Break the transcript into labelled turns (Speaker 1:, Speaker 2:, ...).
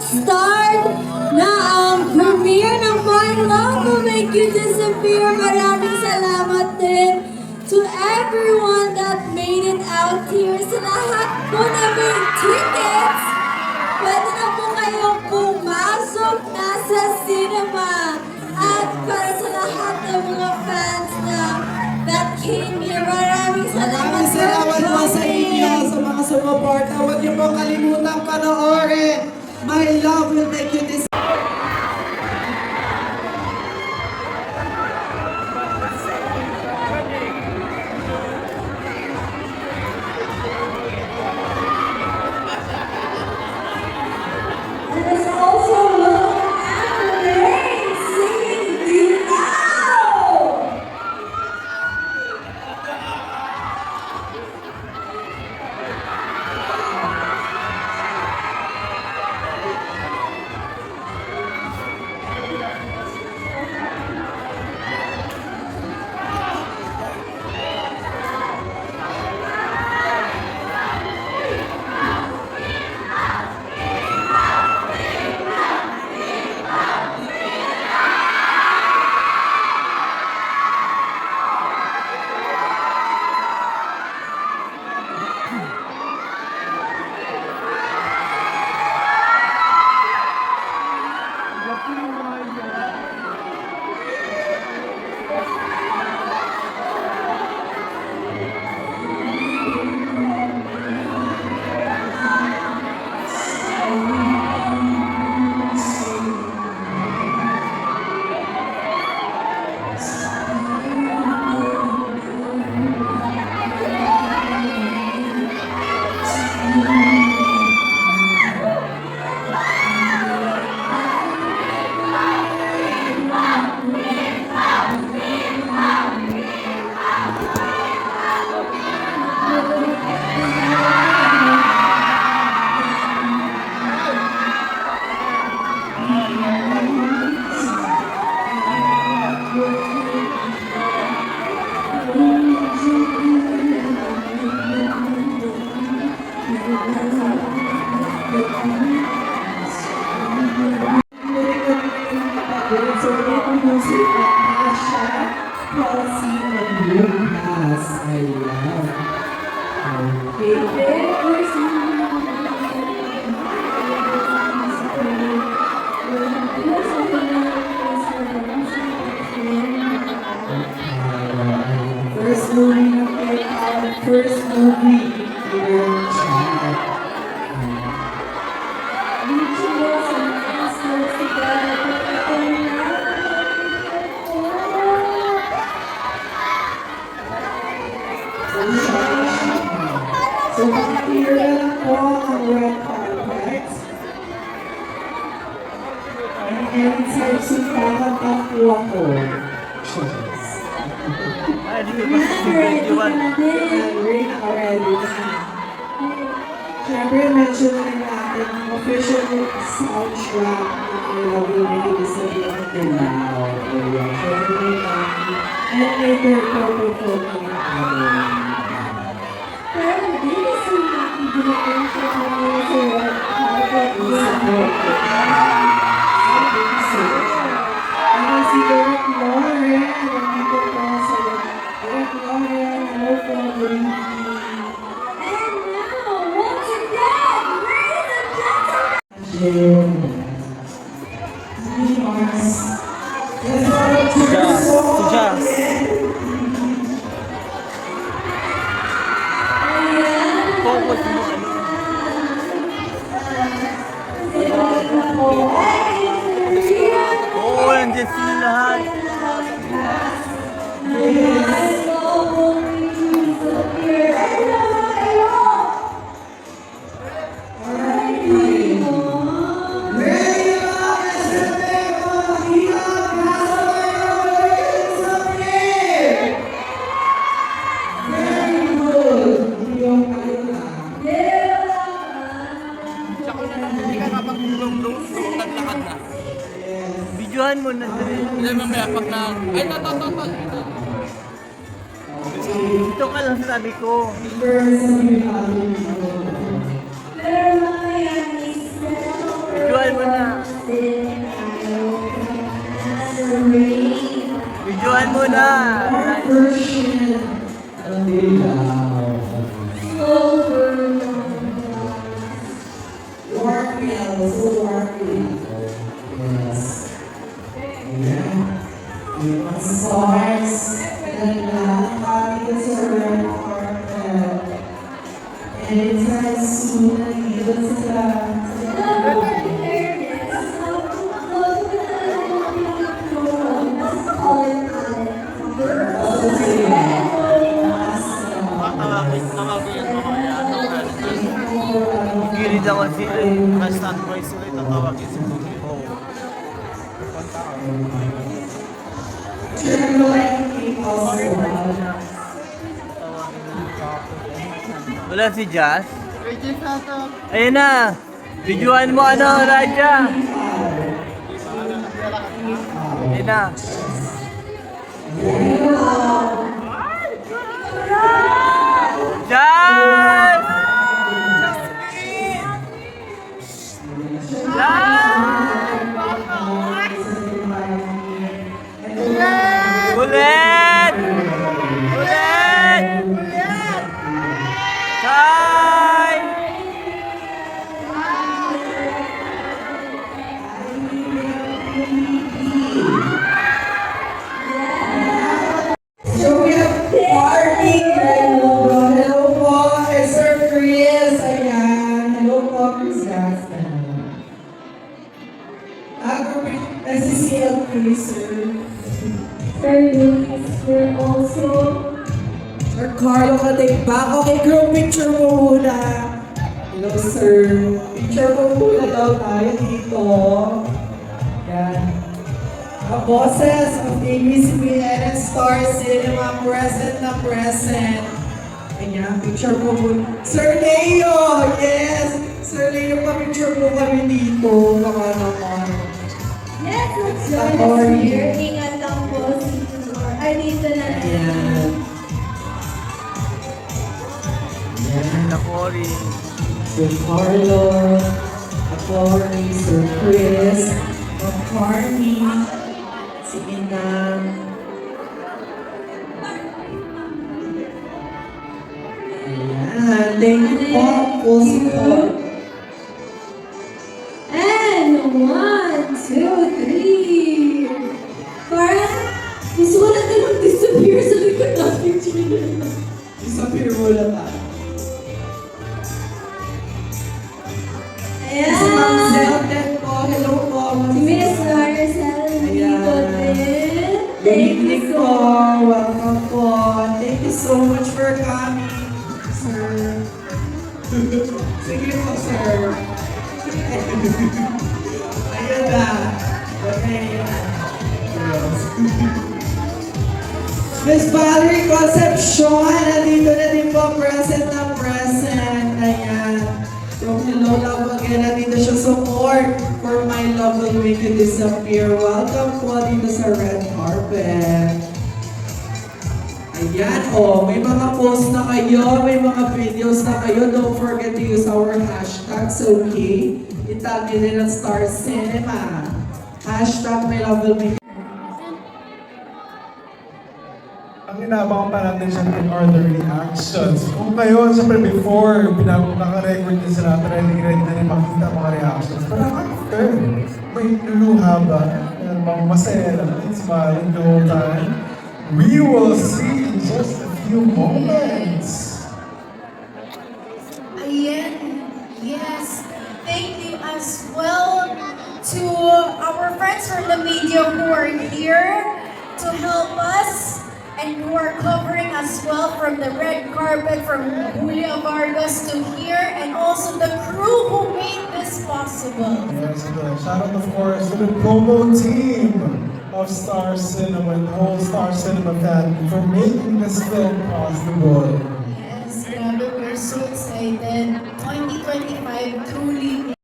Speaker 1: start na ang premiere ng My Love Will Make You Disappear. Maraming salamat din to everyone that made it out here. Sa lahat po na may tickets, pwede na po kayong pumasok na sa cinema. At para sa lahat ng mga fans na that came here, maraming salamat.
Speaker 2: Maraming salamat po sa inyo, sa mga sumuporta. Huwag niyo po kalimutang panoorin. My Love Will Make You Disappear.
Speaker 1: There's also Anna Ray singing You Know!
Speaker 2: First movie in China. So, makikita lang po ang red carpet. And anytime sintahan ang po ako. Ring already. Siyempre, mention na natin ang official soundtrack ng I Love You Make You Disappear until now. Siyempre, and later po po ng album.
Speaker 1: Pero hindi kasi nakikinig siya kami sa red carpet.
Speaker 2: Ano si Derek Lauren? Nandito po sa Derek Lauren. Hello po, good evening.
Speaker 1: And now, once again, ladies and gentlemen,
Speaker 3: Oo, nandiyan sila lahat. Videohan mo na din.
Speaker 4: Hindi mamaya pag na... Ay,
Speaker 3: Dito ka lang sabi ko. Videohan mo muna.
Speaker 2: Our version ng dilaw. Warfield, so Warfield. Yes. Ayan. Yung mga stars. Ganda. Kami sa red carpet. Anytime soon, nandito sila.
Speaker 3: Gilid ako sila eh. Naka-standby sila. Tatawagin si Bugli. Oo. Wala si Jazz? Ayun na! Videoan mo ano, Raja! Ayun na! Jazz! Ulit! Ulit! Kai!
Speaker 2: So we have party. Hello po, Sir Chris. Ayan. Hello po, Chris Gaston. SCCL Chris, sir.
Speaker 1: Sir Luis, we're also
Speaker 2: Sir Carlo Katigback. Okay, group picture mo muna. Hello, sir. Picture mo muna daw tayo dito. Yan. The bosses of ABCBN and Star Cinema present na present. Ayan, picture mo muna. Sir Leo! Yes! Sir Leo, pa-picture mo kami dito. Baka naman.
Speaker 1: yes, let's join us here. Ingat lang po ay dito na
Speaker 2: Ayan.
Speaker 3: Ayun na, Cory.
Speaker 2: Sir Carlo, Atty. Sir Chris, Carney, si Inang. Ayan, thank you po, full support.
Speaker 1: And 1, 2, 3. Parang gusto ko na tayo mag-disappear sa likod ng picture.
Speaker 2: Disappear mo na tayo.
Speaker 1: Ayan.
Speaker 2: Si Ma'am Zelden po, hello po.
Speaker 1: Si Miss Maricel, nandito din. Thank you so much.
Speaker 2: Welcome po. Thank you so much for coming, sir. Sige po, sir. Ayun na. Okay. Miss Valerie Concepcion, nandito na din po, present na present. Ayan. From Hello Love again, nandito siya support for My Love Will Make You Disappear. Welcome po dito sa red carpet. Ayan, may mga posts na kayo, may mga videos na kayo. Don't forget to use our hashtags, okay? Itag nyo din ang Star Cinema. Hashtag My Love Will Make
Speaker 4: Ang inaabangan pa natin siyempre are the reactions. Kung ngayon, siyempre before, naka-record din sila, pero hindi ready na rin makita ang mga reactions. Pero after, may luluha ba? Meron bang masaya na smile the whole time? We will see in just a few moments.
Speaker 5: Ayan. Yes. Thank you as well to our friends from the media who are here to help us and who are covering as well from the red carpet from Julia Vargas to here and also the crew who made this possible.
Speaker 4: Yes, shout out of course to the promo team of Star Cinema and the whole Star Cinema family for making this film possible.
Speaker 5: Yes, grabe, we're so excited. 2025 truly